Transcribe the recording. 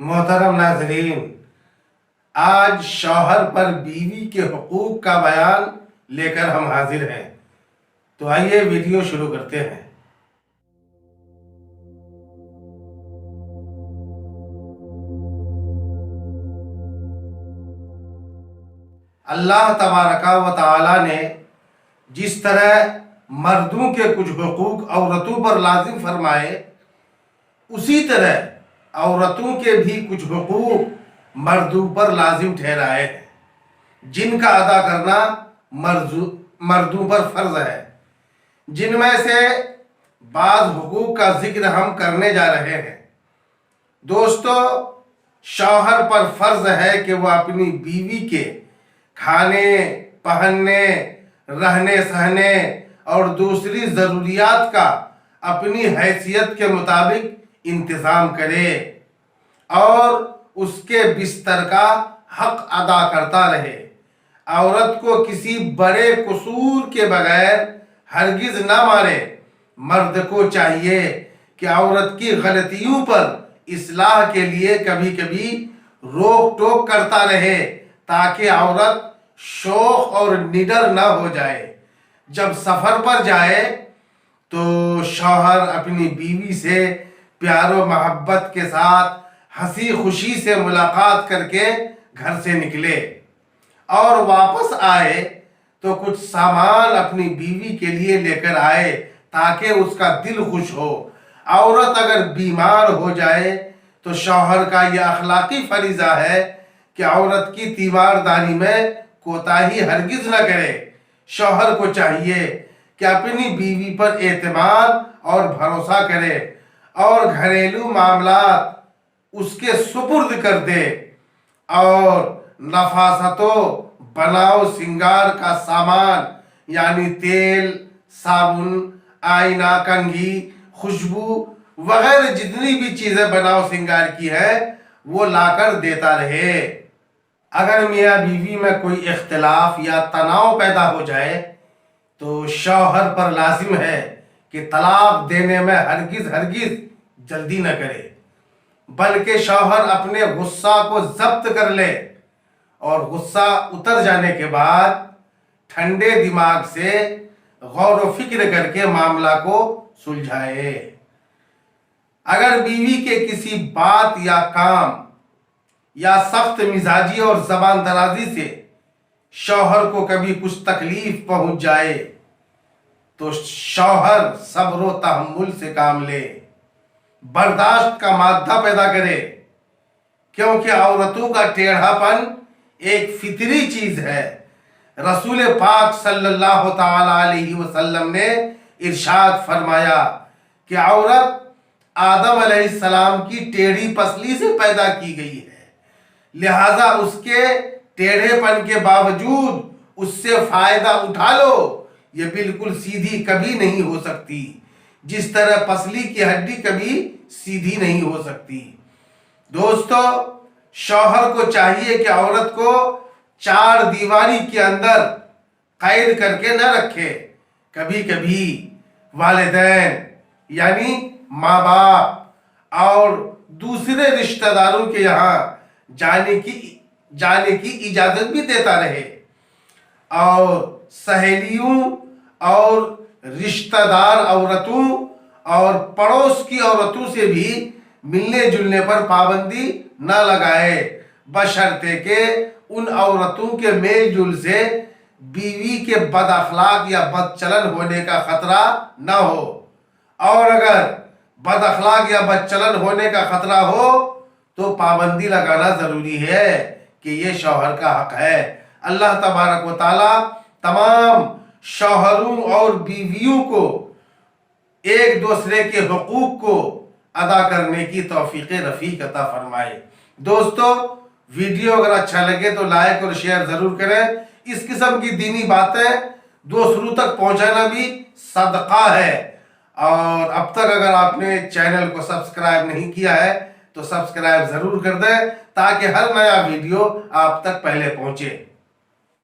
मोहतरम नाज़रीन, आज शौहर पर बीवी के हुकूक का बयान लेकर हम हाजिर हैं। तो आइए वीडियो शुरू करते हैं। अल्लाह तबारका व तआला ने जिस तरह मर्दों के कुछ हुकूक औरतों पर लाजिम फरमाए, उसी तरह औरतों के भी कुछ हुकूक मर्दों पर लाजिम ठहराए हैं, जिनका अदा करना मर्दों पर फर्ज है। जिनमें से बाज़ हुकूक का जिक्र हम करने जा रहे हैं। दोस्तों, शौहर पर फर्ज है कि वह अपनी बीवी के खाने, पहनने, रहने सहने और दूसरी ज़रूरियात का अपनी हैसियत के मुताबिक इंतज़ाम करे और उसके बिस्तर का हक अदा करता रहे। औरत को किसी बड़े कसूर के बगैर हरगिज ना मारे। मर्द को चाहिए कि औरत की गलतियों पर इस्लाह के लिए कभी कभी रोक टोक करता रहे, ताकि औरत शौक और निडर ना हो जाए। जब सफ़र पर जाए तो शौहर अपनी बीवी से प्यार व मोहब्बत के साथ हंसी खुशी से मुलाकात करके घर से निकले और वापस आए तो कुछ सामान अपनी बीवी के लिए लेकर आए, ताकि उसका दिल खुश हो। औरत अगर बीमार हो जाए तो शौहर का यह अखलाकी फरीज़ा है कि औरत की तीमारदारी में कोताही हरगिज न करे। शौहर को चाहिए कि अपनी बीवी पर एतमाद और भरोसा करे और घरेलू मामलात उसके सुपुर्द कर दे और नफासतो बनाओ सिंगार का सामान यानी तेल, साबुन, आईना, कंघी, खुशबू वगैरह जितनी भी चीज़ें बनाओ सिंगार की है वो लाकर देता रहे। अगर मियाँ बीवी में कोई इख्तिलाफ या तनाव पैदा हो जाए तो शौहर पर लाजिम है कि तलाक देने में हरगिज जल्दी न करे, बल्कि शौहर अपने गुस्सा को जब्त कर ले और गुस्सा उतर जाने के बाद ठंडे दिमाग से गौर व फिक्र करके मामला को सुलझाए। अगर बीवी के किसी बात या काम या सख्त मिजाजी और जबान दराजी से शौहर को कभी कुछ तकलीफ पहुंच जाए तो शौहर सब्र व तहम्मुल से काम ले, बर्दाश्त का मादा पैदा करे, क्योंकि औरतों का टेढ़ापन एक फितरी चीज है। रसूल पाक सल्लल्लाहु ताला अलैहि वसल्लम ने इरशाद फरमाया कि औरत आदम अलैहिस्सलाम की टेढ़ी पसली से पैदा की गई है, लिहाजा उसके टेढ़ेपन के बावजूद उससे फायदा उठा लो। ये बिल्कुल सीधी कभी नहीं हो सकती, जिस तरह पसली की हड्डी कभी सीधी नहीं हो सकती। दोस्तों, शौहर को चाहिए कि औरत को चार दीवारी के अंदर कैद करके न रखे। कभी कभी वालिदैन यानी माँ बाप और दूसरे रिश्तेदारों के यहाँ जाने की इजाजत भी देता रहे और सहेलियों और रिश्तेदार औरतों और पड़ोस की औरतों से भी मिलने जुलने पर पाबंदी न लगाए, बशर्ते के उन औरतों के मेल जुल से बीवी के बद अखलाक या बदचलन होने का खतरा न हो। और अगर बद अखलाक या बदचलन होने का खतरा हो तो पाबंदी लगाना जरूरी है कि ये शौहर का हक है। अल्लाह तबारक व ताला तमाम शौहरों और बीवियों को एक दूसरे के हुकूक को अदा करने की तौफीक रफीक अता फरमाए। दोस्तों, वीडियो अगर अच्छा लगे तो लाइक और शेयर जरूर करें। इस किस्म की दीनी बातें दूसरों तक पहुंचाना भी सदका है। और अब तक अगर आपने चैनल को सब्सक्राइब नहीं किया है तो सब्सक्राइब जरूर कर दें, ताकि हर नया वीडियो आप तक पहले पहुंचे।